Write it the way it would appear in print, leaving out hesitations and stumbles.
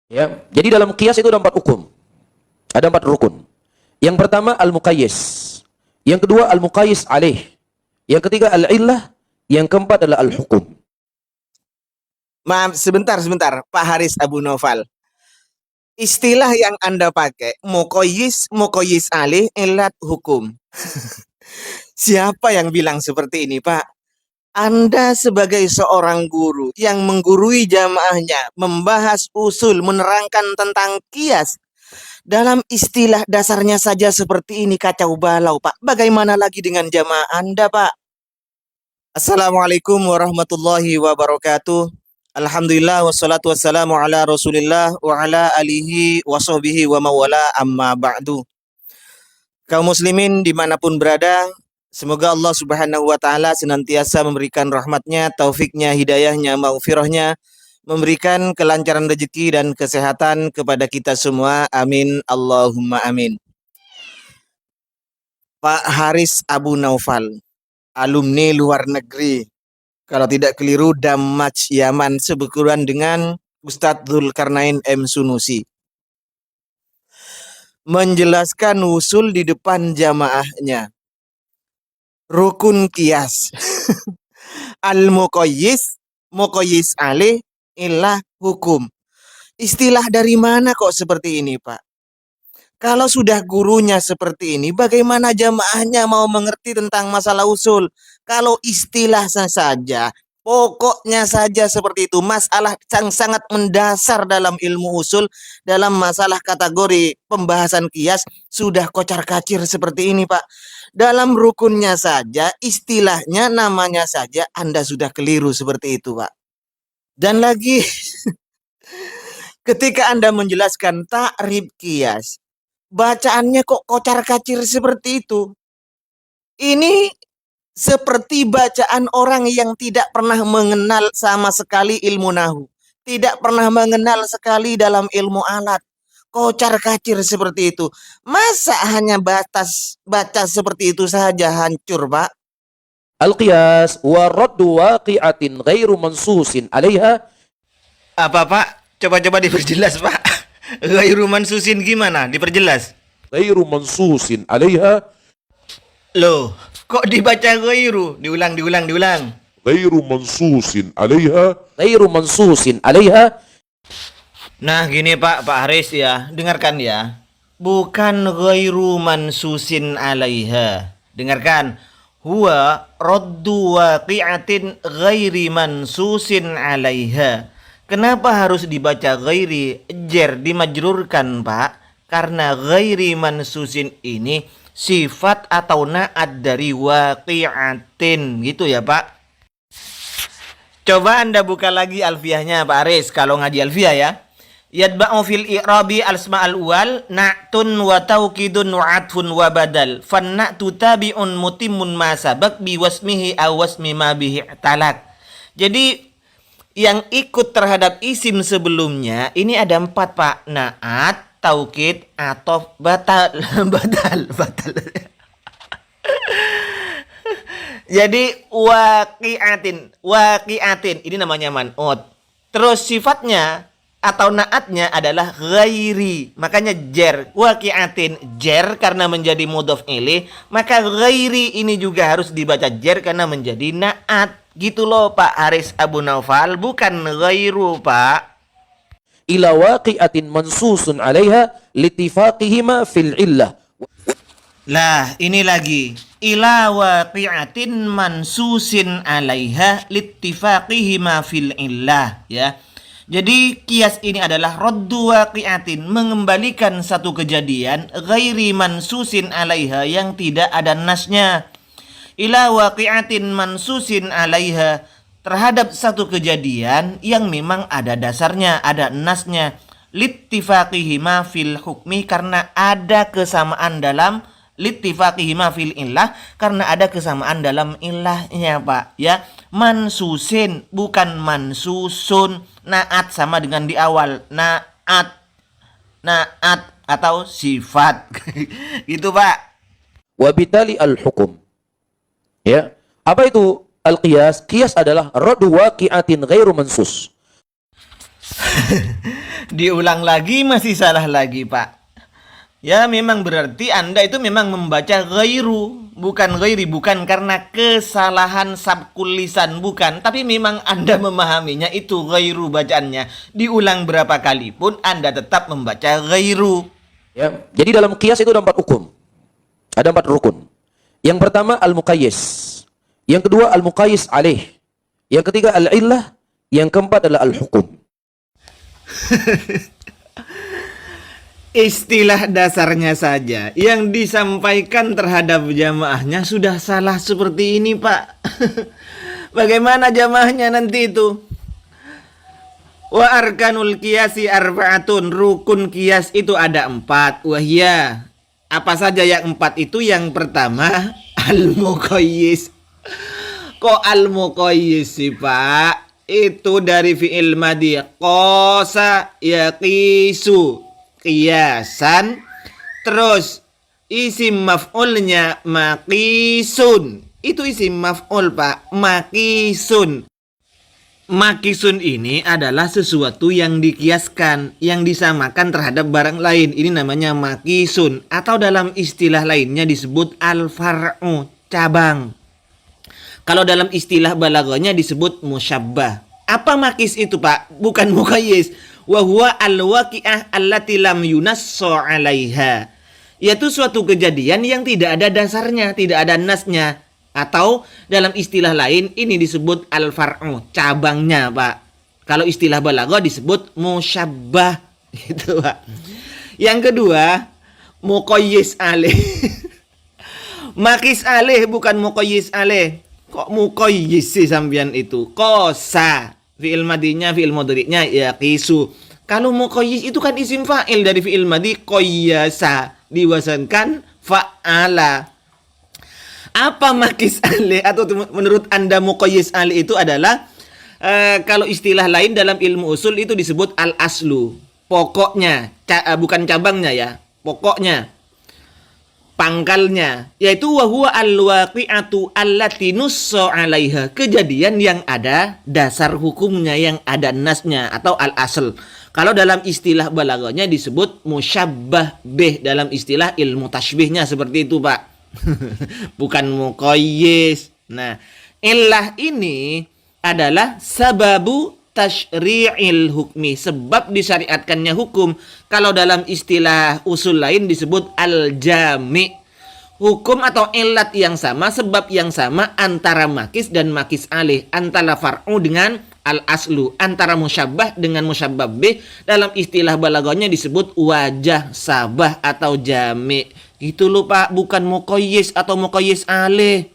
Ya. Jadi dalam qiyas itu ada 4 hukum. Ada 4 rukun. Yang pertama al-muqayyis. Yang kedua al-muqayyis alaih. Yang ketiga al-illah. Yang keempat adalah al-hukum. Maaf, sebentar. Pak Haris Abu Naufal. Istilah yang Anda pakai, muqayyis alih, ilat hukum. Siapa yang bilang seperti ini, Pak? Anda sebagai seorang guru yang menggurui jamaahnya, membahas usul, menerangkan tentang qiyas, dalam istilah dasarnya saja seperti ini kacau balau, Pak. Bagaimana lagi dengan jamaah Anda, Pak? Assalamualaikum warahmatullahi wabarakatuh. Alhamdulillah wassalatu wassalamu ala Rasulillah wa ala alihi wa sahbihi wa mawala amma ba'du. Kaum muslimin dimanapun berada, semoga Allah subhanahu wa ta'ala senantiasa memberikan rahmatnya, taufiknya, hidayahnya, maghfirahnya, memberikan kelancaran rezeki dan kesehatan kepada kita semua. Amin. Allahumma amin. Pak Haris Abu Naufal, alumni luar negeri. Kalau tidak keliru, Damaj Yaman, sebekuran dengan Ustadz Dzulkarnain M. Sunusi. Menjelaskan usul di depan jamaahnya. Rukun qiyas. Al-muqayyis, muqayyis alih, illah hukum. Istilah dari mana kok seperti ini, Pak? Kalau sudah gurunya seperti ini, bagaimana jamaahnya mau mengerti tentang masalah usul? Kalau istilahnya saja, pokoknya saja seperti itu. Masalah yang sangat mendasar dalam ilmu usul, dalam masalah kategori pembahasan qiyas, sudah kocar-kacir seperti ini, Pak. Dalam rukunnya saja, istilahnya, namanya saja, Anda sudah keliru seperti itu, Pak. Dan lagi, ketika Anda menjelaskan ta'rif qiyas, bacaannya kok kocar-kacir seperti itu. Ini seperti bacaan orang yang tidak pernah mengenal sama sekali ilmu nahu. Tidak pernah mengenal sekali dalam ilmu alat. Kocar-kacir seperti itu. Masa hanya baca seperti itu saja hancur, Pak? Al-qiyas wa raddu waqi'atin ghairu mansusin 'alaiha. Apa, Pak? Coba-coba diperjelas, Pak. Ghairu mansusin gimana? Diperjelas. Ghairu mansusin 'alaiha. Loh, kok dibaca ghairu? Diulang. Ghairu mansusin 'alaiha. Ghairu mansusin 'alaiha. Nah, gini Pak Haris ya, dengarkan ya. Bukan ghairu mansusin 'alaiha. Dengarkan. Huwa raddu waqi'atin ghairi mansusin 'alaiha. Kenapa harus dibaca ghairi? Jer dimajrurkan, Pak. Karena ghairi mansusin ini sifat atau naat dari waqi'atin. Gitu ya, Pak. Coba Anda buka lagi alfiyahnya, Pak Aris. Kalau ngaji alfiyah ya. Yadba'u fil i'rabi al-asma'al uwal na'tun wa tawkidun wa atfun wa badal. Fanna'tu tabi'un mutimmun ma sabak bi wasmihi aw wasmi ma bihi talak. Jadi yang ikut terhadap isim sebelumnya ini ada 4, Pak. Naat, taukid, atof, batal. Jadi waqi'atin ini namanya man'ut. Terus sifatnya atau naatnya adalah ghairi. Makanya jer, waqi'atin jer karena menjadi mudhof ilaih, maka ghairi ini juga harus dibaca jer karena menjadi naat. Gitu loh Pak Haris Abu Naufal, bukan ghairu, Pak. Ila waqi'atin mansusun 'alaiha litifaqihima fil illah. Lah, ini lagi. Ila waqi'atin mansusin 'alaiha litifaqihima fil illah, ya. Jadi qiyas ini adalah raddu waqi'atin, mengembalikan satu kejadian ghairi mansusin 'alaiha yang tidak ada nasnya. Ila waqi'atin mansusin 'alaiha, terhadap satu kejadian yang memang ada dasarnya, ada nasnya. Littifaqihima fil hukmi, karena ada kesamaan dalam littifaqihima fil illah, karena ada kesamaan dalam illahnya, Pak, ya. Mansusin bukan mansusun. Naat sama dengan di awal, naat atau sifat. Gitu, Pak. Wabitali al-hukum. Ya. Apa itu al-qiyas? Qiyas adalah raddu waqi'atin ghairu mansus. Diulang lagi masih salah lagi, Pak. Ya, memang berarti Anda itu memang membaca ghairu, bukan ghairi, bukan karena kesalahan sabkul lisan, bukan, tapi memang Anda memahaminya itu ghairu bacaannya. Diulang berapa kali pun Anda tetap membaca ghairu. Ya. Jadi dalam qiyas itu ada 4 hukum. Ada 4 rukun. Yang pertama al-muqayyis. Yang kedua al-muqayyis alaih. Yang ketiga al-illah. Yang keempat adalah al-hukum. Istilah dasarnya saja yang disampaikan terhadap jamaahnya sudah salah seperti ini, Pak. Bagaimana jamaahnya nanti itu? Wa arkanul qiyasi arba'atun. Rukun qiyas itu ada 4. Wahya. Apa saja yang 4 itu? Yang pertama al-muqayyis. Kok al-muqayyis sih, Pak? Itu dari fi'il madhi qasa yaqisu. Qiyasan, terus isim maf'ulnya maqisun. Itu isim maf'ul, Pak, maqisun. Maqisun ini adalah sesuatu yang dikiaskan, yang disamakan terhadap barang lain. Ini namanya maqisun, atau dalam istilah lainnya disebut al-far'u, cabang. Kalau dalam istilah balaghahnya disebut musyabbah. Apa maqis itu, Pak? Bukan muqayyis. Wa huwa al-waqi'ah allati lam yunassa 'alaiha. Yaitu suatu kejadian yang tidak ada dasarnya, tidak ada nasnya, atau dalam istilah lain ini disebut al-far'u, cabangnya, Pak. Kalau istilah balaghah disebut musyabbah gitu, Pak. Yang kedua, muqayyis alaih. Maqis alaih bukan muqayyis alaih. Kok muqayyis sih sampean itu? Qasa. Fi'il madinya, fi'il mudhari'nya yaqisu. Kalau muqayyis itu kan isim fa'il dari fi'il madhi qayyasa, diwasankan fa'ala. Apa maqis alih atau menurut Anda muqayyis alih itu adalah kalau istilah lain dalam ilmu usul itu disebut al-aslu. Pokoknya, bukan cabangnya ya. Pokoknya, pangkalnya, yaitu wahuwa al-waqi'atu allati nussa 'alaiha, kejadian yang ada dasar hukumnya, yang ada nasnya atau al-asl. Kalau dalam istilah balaghahnya disebut musyabbah bih, dalam istilah ilmu tashbihnya seperti itu, Pak. Bukan muqayyis. Nah, illah ini adalah sababu tasyri'il hukmi, sebab disyariatkannya hukum. Kalau dalam istilah usul lain disebut al-jami', hukum atau ilat yang sama, sebab yang sama antara makis dan makis alih, antara far'u dengan al-aslu, antara musyabbah dengan musyabbah bih. Dalam istilah balaghahnya disebut wajah sabah atau jami'. Gitu loh, Pak, bukan muqayyis atau muqayyis alih.